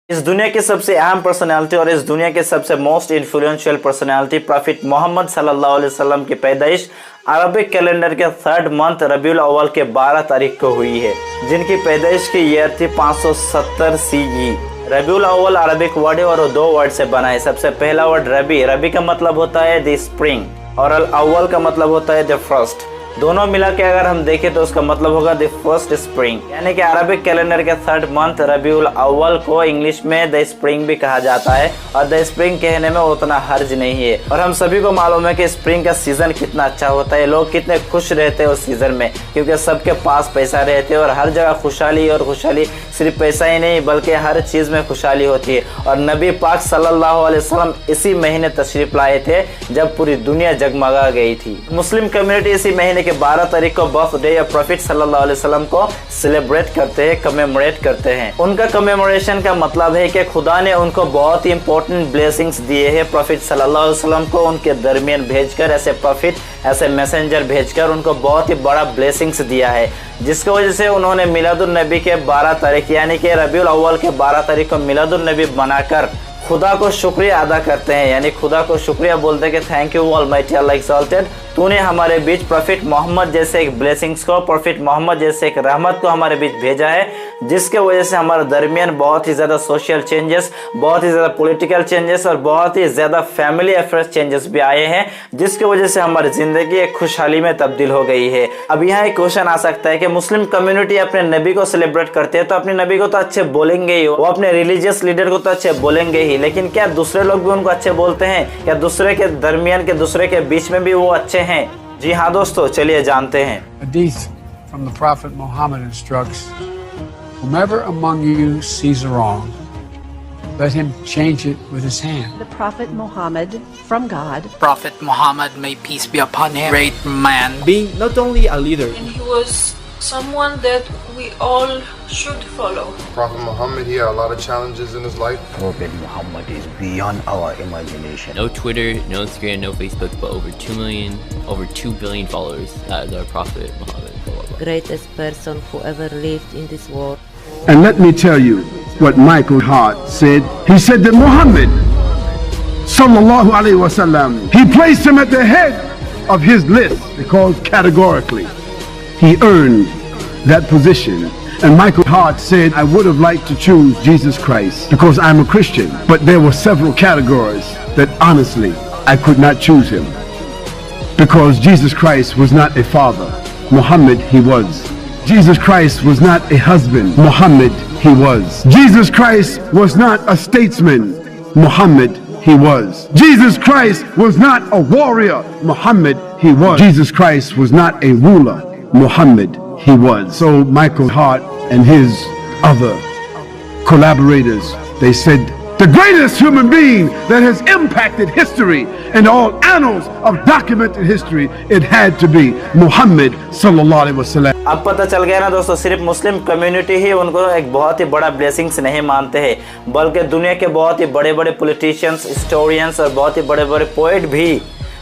इस दुनिया की सबसे अहम पर्सनालिटी और इस दुनिया के सबसे most influential personality prophet Muhammad सल्लल्लाहु अलैहि वसल्लम की पैदाइश अरबिक कैलेंडर के 3rd मंथ रबीउल अव्वल के 12 तारीख को हुई है, जिनकी पैदाइश की ईयर थी 570 CE। रबीउल अव्वल अरबिक वर्ड है और 2 वर्ड से बना है। सबसे पहला वर्ड रबी, रबी का मतलब होता है द स्प्रिंग और अव्वल का मतलब होता है द फर्स्ट। दोनों मिला के अगर हम देखें तो उसका मतलब होगा द फर्स्ट स्प्रिंग, यानी कि अरबिक कैलेंडर के 3rd मंथ रबीउल अव्वल को इंग्लिश में द स्प्रिंग भी कहा जाता है और द स्प्रिंग कहने में उतना हर्ज नहीं है। और हम सभी को मालूम है कि स्प्रिंग का सीजन कितना अच्छा होता है, लोग कितने खुश रहते हैं उस सीजन में, क्योंकि सबके पास पैसा रहते हैं और हर जगह खुशहाली और खुशहाली। सिर्फ पैसा ही नहीं बल्कि हर चीज में खुशहाली होती है। और नबी पाक सल्लल्लाहु अलैहि वसल्लम इसी महीने तशरीफ लाए थे जब पूरी दुनिया जगमगा गई थी। मुस्लिम कम्युनिटी इसी महीने 12 तारीख को बर्थडे या प्रॉफिट सल्लल्लाहु अलैहि वसल्लम को सेलिब्रेट करते हैं, कमेमोरेट करते हैं। उनका कमेमोरेशन का मतलब है कि खुदा ने उनको बहुत ही इंपॉर्टेंट ब्लेसिंग्स दिए हैं। प्रॉफिट सल्लल्लाहु अलैहि वसल्लम को उनके दरमियान भेजकर, ऐसे प्रॉफिट ऐसे मैसेंजर भेजकर उनको बहुत ही बड़ा ब्लेसिंग्स दिया है, जिसकी वजह से उन्होंने मिलादुन नबी के 12 तारीख यानी कि रबीउल अव्वल के 12 तारीख को मिलादुन नबी बनाकर खुदा को शुक्रिया अदा करते हैं। यानी खुदा को शुक्रिया बोलते हैं कि thank you almighty Allah exalted, तूने हमारे बीच प्रॉफिट मोहम्मद जैसे एक ब्लेसिंग्स को, प्रॉफिट मोहम्मद जैसे एक रहमत को हमारे बीच भेजा है, जिसके वजह से हमारे दरमियान बहुत ही ज़्यादा सोशल चेंजेस, बहुत ही ज़्यादा पॉलिटिकल चेंजेस और बहुत ही ज़्यादा फैमिली अफेयर्स चेंजेस भी आए हैं, जिसकी वजह से हमारी ज़िंदगी एक खुशहाली में तब्दील हो गई है। अब यहाँ एक क्वेश्चन आ सकता है कि मुस्लिम कम्युनिटी अपने नबी को सेलिब्रेट करते हैं तो अपने नबी को तो अच्छे बोलेंगे ही, वो अपने रिलीजियस लीडर को तो अच्छे बोलेंगे ही, लेकिन क्या दूसरे लोग भी उनको अच्छे बोलते हैं? क्या दूसरे के दरमियान के, दूसरे के बीच में भी वो अच्छे हैं? जी हाँ दोस्तों, चलिए जानते हैं। Hadith from the Prophet Muhammad instructs, whomever among you sees a wrong, let him change it with his hand. The Prophet Muhammad from God. Prophet Muhammad, may peace be upon him, great man, being not only a leader, and he was someone that we all should follow. Prophet Muhammad, he had a lot of challenges in his life. Prophet Muhammad is beyond our imagination. No Twitter, no Instagram, no Facebook, but over 2 million, over 2 billion followers. That is our Prophet Muhammad. Greatest person who ever lived in this world. And let me tell you what Michael Hart said. He said that Muhammad sallallahu alaihi wasallam, he placed him at the head of his list because categorically he earned that position. And Michael Hart said, I would have liked to choose Jesus Christ because I'm a Christian, but there were several categories that honestly I could not choose him, because Jesus Christ was not a father, Muhammad he was. Jesus Christ was not a husband, Muhammad he was. Jesus Christ was not a statesman, Muhammad he was. Jesus Christ was not a warrior, Muhammad he was. Jesus Christ was not a ruler, Muhammad he was. So Michael Hart and his other collaborators, they said the greatest human being that has impacted history and all annals of documented history, it had to be Muhammad sallallahu alaihi wasallam. अब पता चल गया ना दोस्तों, सिर्फ Muslim community ही उनको एक बहुत ही बड़ा ब्लेसिंग्स नहीं मानते हैं, बल्कि दुनिया के बहुत ही बड़े बड़े पॉलिटिशियंस, हिस्टोरियंस और बहुत ही बड़े बड़े पोएट भी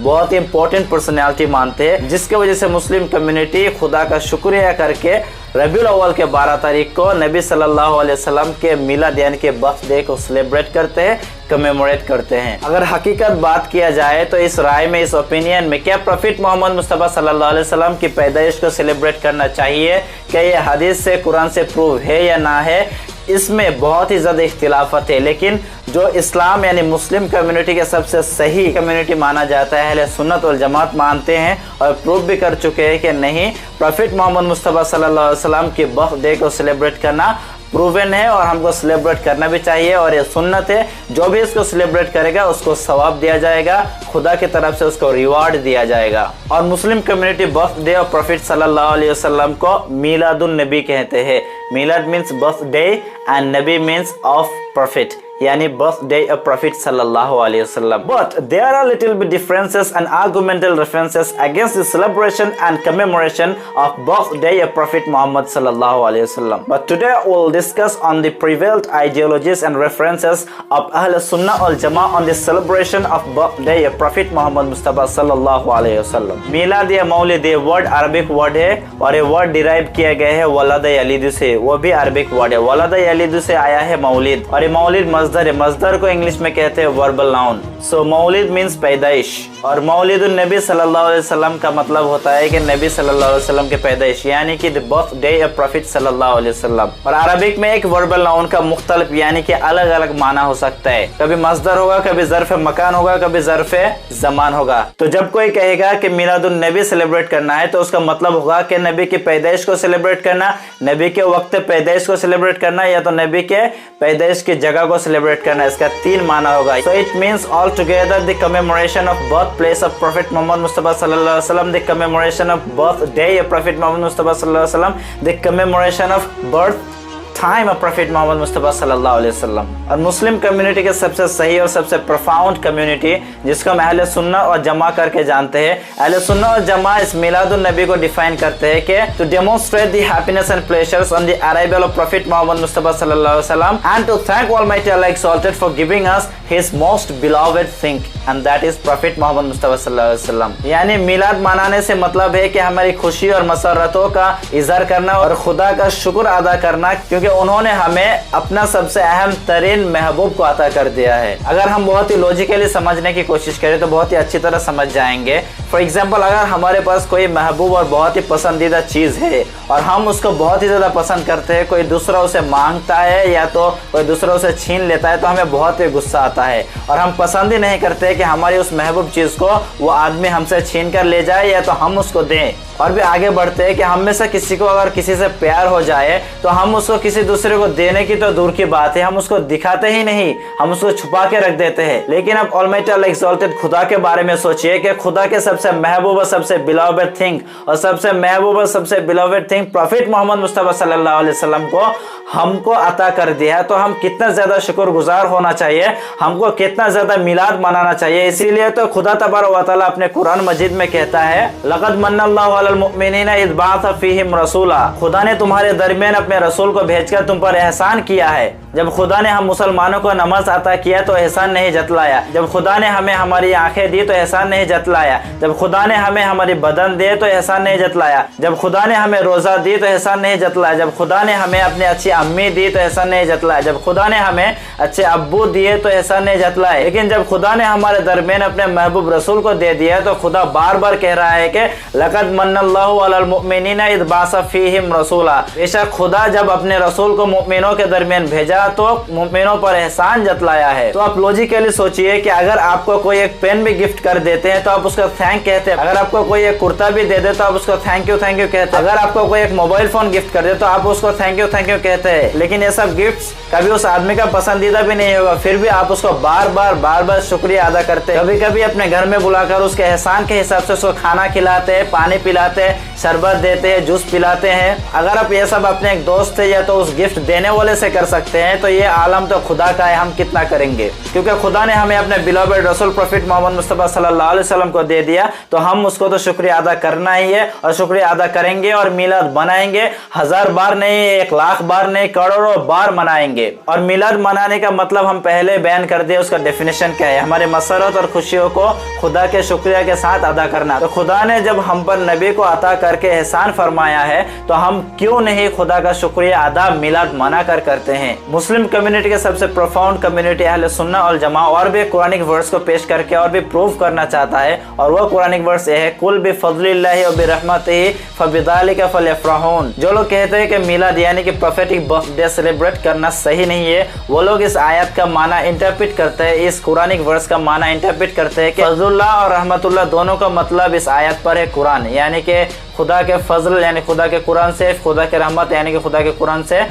बहुत ही इंपॉर्टेंट पर्सनैलिटी मानते हैं, जिसके वजह से मुस्लिम कम्युनिटी खुदा का शुक्रिया करके रबीउल अव्वल के 12 तारीख को नबी सल्लल्लाहु अलैहि वसल्लम के मिलाद यानी के बर्थडे को सेलिब्रेट करते हैं, कमेमोरेट करते हैं। अगर हकीकत बात किया जाए तो इस राय में, इस ओपिनियन में, क्या प्रॉफिट मोहम्मद मुस्तफ़ा सल्लल्लाहु अलैहि वसल्लम की पैदाइश को सेलिब्रेट करना चाहिए? क्या ये हदीस से, कुरान से प्रूव है या ना है? इसमें बहुत ही ज़्यादा इख्तिलाफत है, लेकिन जो इस्लाम यानी मुस्लिम कम्युनिटी के सबसे सही कम्युनिटी माना जाता है, अहले सुन्नत वल जमात मानते हैं और प्रूव भी कर चुके हैं कि नहीं, प्रॉफिट मोहम्मद मुस्तफ़ा सल्लल्लाहु अलैहि वसल्लम के बर्थडे को सेलिब्रेट करना प्रूवन है और हमको सेलिब्रेट करना भी चाहिए और ये सुन्नत है। जो भी इसको सेलिब्रेट करेगा उसको सवाब दिया जाएगा, खुदा की तरफ से उसको रिवार्ड दिया जाएगा। और मुस्लिम कम्युनिटी बर्थडे और प्रॉफिट सल्लल्लाहु अलैहि वसल्लम को मिलादुन नबी कहते हैं। मिलाद means birthday and Nabi means of profit, यानी birthday of Prophet sallallahu alaihi wasallam. But there are little bit differences and argumental references against the celebration and commemoration of birthday of Prophet Muhammad sallallahu alaihi wasallam. But today we'll discuss on the prevalent ideologies and references of Ahl Sunnah wal Jama'ah on the celebration of birthday of Prophet Muhammad Mustafa sallallahu alaihi wasallam. मिलाद या मौलिद ये word Arabic word है और ये word derive किया गया है वलद यलिद से, वो भी अरबिक वर्ड है। वलद यलिद से आया है मौलिद, और ये मौलिद मजदर है। मजदर को इंग्लिश में कहते हैं वर्बल नाउन। सो मौलिद मीन्स पैदाइश, और मौलिदुन नबी सल्लल्लाहु अलैहि वसल्लम का मतलब होता है कि नबी सल्लल्लाहु अलैहि वसल्लम के पैदाइश, यानी कि द बर्थडे ऑफ प्रॉफिट सल्लल्लाहु अलैहि वसल्लम। और अरबिक में एक वर्बल नाउन का मुख्तलिफ यानी कि अलग अलग माना हो सकता है। कभी मजदर होगा, कभी ज़र्फ़ मकान होगा, कभी ज़र्फ़ ज़मान होगा। तो जब कोई कहेगा कि मिलादुन नबी सेलिब्रेट करना है तो उसका मतलब होगा कि नबी की पैदाइश को सेलिब्रेट करना, नबी के वक्त पैदाइश को सेलिब्रेट करना, या तो नबी के पैदाइश की जगह को सेलिब्रेट करना। इसका 3 माना होगा। So it means all together the commemoration of birthplace of prophet Mohammad Mustafa सल्लल्लाहु अलैहि वसल्लम, the commemoration of birthday of prophet Mohammad Mustafa सल्लल्लाहु अलैहि वसल्लम, the commemoration of birth time of prophet Mohammad Mustafa सल्लल्लाहु अलैहि वसल्लम। और मुस्लिम कम्युनिटी के सबसे सही और सबसे प्रोफाउंड कम्युनिटी जिसको हम अहले सुन्ना और जमा करके जानते हैं, अहले सुन्ना और जमा इस मिलादुन नबी को डिफाइन करते हैं कि to demonstrate the happiness and pleasures on the arrival of prophet Mohammad Mustafa सल्लल्लाहु अलैहि वसल्लम and to thank almighty Allah exalted for giving us his most beloved thing and that is prophet Mohammad Mustafa सल्लल्लाहु अलैहि वसल्लम। यानी मिलाद मनाने से मतलब है कि हमारी खुशी और मसरतों का इजहार करना और खुदा का शुक्र अदा करना, क्योंकि उन्होंने हमें अपना सबसे अहम तरीन महबूब को अता कर दिया है। अगर हम बहुत ही लॉजिकली समझने की कोशिश करें तो बहुत ही अच्छी तरह समझ जाएंगे। फॉर एग्जाम्पल, अगर हमारे पास कोई महबूब और बहुत ही पसंदीदा चीज़ है और हम उसको बहुत ही ज़्यादा पसंद करते हैं, कोई दूसरा उसे मांगता है या तो कोई दूसरा उसे छीन लेता है तो हमें बहुत ही गुस्सा आता है और हम पसंद ही नहीं करते कि हमारी उस महबूब चीज़ को वो आदमी हमसे छीन कर ले जाए या तो हम उसको दें। और भी आगे बढ़ते हैं कि हम में से किसी को अगर किसी से प्यार हो जाए तो हम उसको किसी दूसरे को देने की तो दूर की बात है, हम उसको दिखाते ही नहीं, हम उसको छुपा के रख देते हैं। लेकिन अब ऑलमाइटी अल्लाह एक्सॉल्टेड खुदा के बारे में सोचिए कि खुदा के सबसे महबूब और सबसे बिलॉवेड थिंग और सबसे महबूब और सबसे बिलॉवेड थिंग प्रॉफिट मोहम्मद मुस्तफा सल्लल्लाहु अलैहि वसल्लम को हमको अता कर दिया है, तो हम कितना ज्यादा शुक्रगुजार होना चाहिए, हमको कितना ज्यादा मिलाद मनाना चाहिए। इसीलिए तो खुदा तबारक व तआला अपने कुरान मजीद में कहता है, लक़द मन्नल्लाहु अलल मुमिनीना इज़ बअसा फ़ीहिम रसूला, खुदा ने तुम्हारे दरमियान अपने रसूल को भेजकर तुम पर एहसान किया है। जब खुदा ने हम मुसलमानों को नमाज अता किया तो एहसान नहीं जतलाया, जब खुदा ने हमें हमारी आंखें दी तो एहसान नहीं जतलाया, जब खुदा ने हमें हमारी बदन दिए तो एहसान नहीं जतलाया, जब खुदा ने हमें रोज़ा दी तो एहसान नहीं जतलाया, जब खुदा ने हमें अपनी अच्छी अम्मी दी तो एहसान नहीं जतलाया, जब खुदा ने हमें अच्छे अब्बू दिए तो एहसान नहीं जतलाया। लेकिन जब खुदा ने हमारे दरमियान अपने महबूब रसूल को दे दिया तो खुदा बार बार कह रहा है कि लक़द मन्नल्लाहु अलल मुमिनीना इज़ बअसा फ़ीहिम रसूला, बेशक खुदा जब अपने रसूल को मुमिनों के दरमियान भेजा तो मुमिनों पर एहसान जतलाया है। तो आप लॉजिकली सोचिए कि अगर आपको कोई एक पेन भी गिफ्ट कर देते हैं तो आप उसका थैंक कहते हैं, अगर आपको कोई एक कुर्ता भी दे दे तो आप उसको थैंक यू कहते हैं, अगर आपको कोई एक मोबाइल फोन गिफ्ट कर दे तो आप उसको थैंक यू कहते हैं। लेकिन ये सब गिफ्ट्स कभी उस आदमी का पसंदीदा भी नहीं होगा, फिर भी आप उसको बार बार शुक्रिया अदा करते हैं। कभी कभी अपने घर में बुलाकर उसके एहसान के हिसाब से उसको खाना खिलाते हैं, पानी पिलाते हैं, शरबत देते हैं, जूस पिलाते हैं। अगर आप ये सब अपने एक दोस्त से या तो उस गिफ्ट देने वाले से कर सकते हैं तो ये आलम तो खुदा का है, हम कितना करेंगे। क्योंकि खुदा ने हमें अपने बिलॉवेड रसूल प्रॉफिट मोहम्मद मुस्तफा सल्लल्लाहु अलैहि वसल्लम को दे दिया तो हम उसको तो शुक्रिया अदा करना ही है और शुक्रिया अदा करेंगे और मिलाद मनाएंगे, 1000 बार नहीं, 1 लाख बार नहीं, करोड़ों बार मनाएंगे। और मिलाद मनाने का मतलब हम पहले बयान कर दिए, उसका डेफिनेशन क्या है, हमारे मसरत और खुशियों को खुदा के शुक्रिया के साथ अदा करना। तो खुदा ने जब हम पर नबी को अता करके एहसान फरमाया है तो हम क्यों नहीं खुदा का शुक्रिया अदा मिलाद मना कर करते हैं। मुस्लिम कम्युनिटी के सबसे प्रोफाउंड कम्युनिटी अहले सुन्ना और जमा और भी कुरानिक वर्ड्स को पेश करके और भी प्रूव करना चाहता है, और वो कुरानिक वर्ड्स ये है, कुल बिफज़लिल्लाहि व बिरहमतिही फबिज़ालिका फलयफ़रहून। जो लोग कहते हैं कि मिलाद यानी कि प्रोफेटिक बर्थडे सेलिब्रेट करना सही नहीं है, वो लोग इस आयत का माना इंटरप्रेट करते हैं, इस कुरानिक वर्ड्स का माना इंटरप्रेट करते हैं कि फज़लुल्लाह और रहमतुल्लाह दोनों का मतलब इस आयत पर है कुरान, यानी कि खुदा के फजल यानी खुदा के कुरान से, खुदा के रहमत यानी कि खुदा के कुरान से।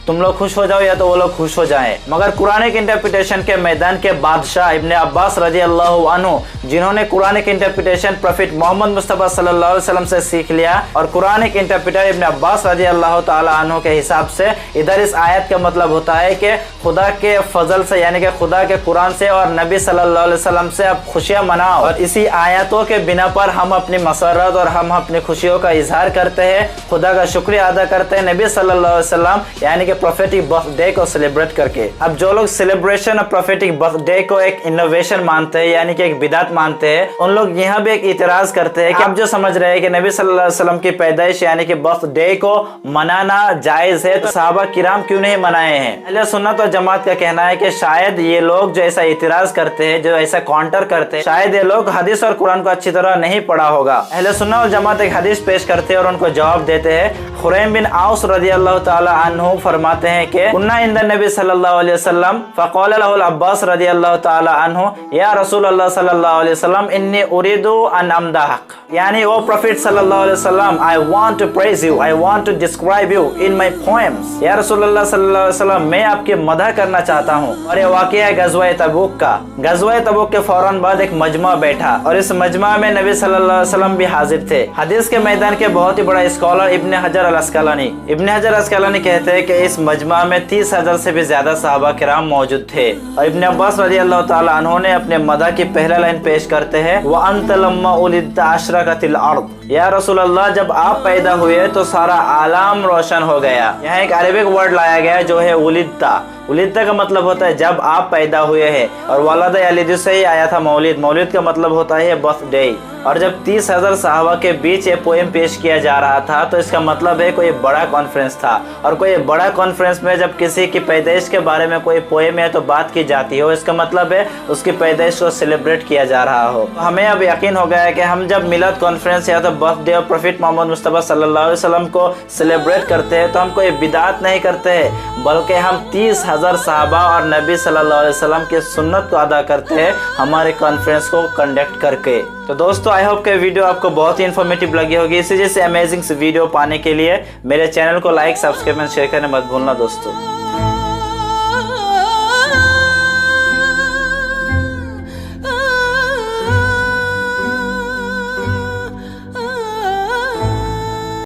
तुम लोग खुश हो जाओ या तो वो लोग खुश हो जाएं। मगर कुरानिक इंटरप्रिटेशन के मैदान के बादशाह इब्ने अब्बास रजी अल्लाह अन्हु, जिन्होंने Quranic interpretation prophet Muhammad Mustafa सल्लल्लाहु अलैहि वसल्लम से सीख लिया, और कुरानिक इंटरप्रिटर इब्ने अब्बास रजी अल्लाह ताला अन्हु के हिसाब से इधर इस आयत का मतलब होता है कि खुदा के फजल से, यानी कि खुदा के कुरान से और नबी सल्लल्लाहु अलैहि वसल्लम से आप खुशियां मनाओ। और इसी आयतों के बिना पर हम अपनी मसरत और हम अपनी खुशियों का इजहार करते हैं, खुदा का शुक्रिया अदा करते हैं नबी सल्लल्लाहु अलैहि वसल्लम यानी कि प्रोफेटिक बर्थडे को सेलिब्रेट करके। अब जो लोग सेलिब्रेशन ऑफ प्रोफेटिक बर्थडे को एक इनोवेशन मानते हैं, यानी कि एक बिदात मानते हैं, उन लोग यहाँ भी एक इतराज करते हैं कि आप जो समझ रहे हैं कि नबी सल्लल्लाहु अलैहि वसल्लम की पैदाइश यानी कि बर्थडे को मनाना जायज है, तो सहाबा किराम क्यों नहीं मनाए हैं? अहले सुन्नत और जमात का कहना है कि शायद ये लोग जो ऐसा इतराज करते हैं, जो ऐसा काउंटर करते हैं, शायद ये लोग हदीस और कुरान को अच्छी तरह नहीं पढ़ा होगा। अहले सुन्नत और जमात एक हदीस पेश करते हैं और उनको जवाब देते हैं। खुरैम बिन आउस रज़ी अल्लाह ताला अन्हु फरमाते हैं कि कुन्ना इंद नबी सल्लल्लाहु अलैहि वसल्लम फक़ाल लहुल अब्बास रज़ी अल्लाह ताला अन्हु या रसूल अल्लाह सल्लल्लाहु अलैहि वसल्लम इन्नी उरीदु अन अमदाहक, यानी ओ प्रॉफिट सल्लल्लाहु अलैहि वसल्लम, I want to praise you, I want to describe you in my poems. या रसूल अल्लाह सल्लल्लाहु अलैहि वसल्लम, मैं आपकी मदह करना चाहता हूँ। और ये वाक़या है गज़वा तबूक का। गज़वा तबूक के फौरन बाद एक मजमा बैठा और इस मजमा में नबी सल्लल्लाहु अलैहि वसल्लम भी हाजिर थे। हदीस के मैदान के बहुत ही बड़ा स्कॉलर इब्ने हजर अल-अस्क़लानी कहते हैं कि इस मजमा में 30,000 से भी ज्यादा सहाबा किराम मौजूद थे। और इब्ने अब्बास रज़ी अल्लाह ताला अन्हु ने अपने मदह की पहला लाइन पेश करते हैं, व अंत लम्मा उलिद्त अशरकतिल अर्द, या रसूल अल्लाह, जब आप पैदा हुए तो सारा आलम रोशन हो गया। यहाँ एक अरबिक वर्ड लाया गया जो है उलिद्ता। उलिद्ता का मतलब होता है जब आप पैदा हुए हैं, और वलद यलिद से ही आया था मौलिद। मौलिद का मतलब होता है बर्थडे। और जब 30,000 सहाबा के बीच ये पोएम पेश किया जा रहा था तो इसका मतलब है कोई बड़ा कॉन्फ्रेंस था। और कोई बड़ा कॉन्फ्रेंस में जब किसी की पैदाइश के बारे में कोई पोएम है तो बात की जाती हो, इसका मतलब है उसकी पैदाइश को सेलिब्रेट किया जा रहा हो। तो हमें अब यकीन हो गया है कि हम जब मिलाद कॉन्फ्रेंस या तो बर्थडे और प्रॉफिट मोहम्मद मुस्तफ़ा सल्लल्लाहु अलैहि वसल्लम को सेलिब्रेट करते हैं तो हम कोई बिदात नहीं करते हैं, बल्कि हम 30,000 सहाबा और नबी सल्लल्लाहु अलैहि वसल्लम की सुन्नत को अदा करते हैं हमारे कॉन्फ्रेंस को कंडक्ट करके। तो दोस्तों, आई होप कि वीडियो आपको बहुत ही इन्फॉर्मेटिव लगी होगी। इसी जैसे अमेजिंग वीडियो पाने के लिए मेरे चैनल को लाइक, सब्सक्राइब एंड शेयर करना मत भूलना दोस्तों।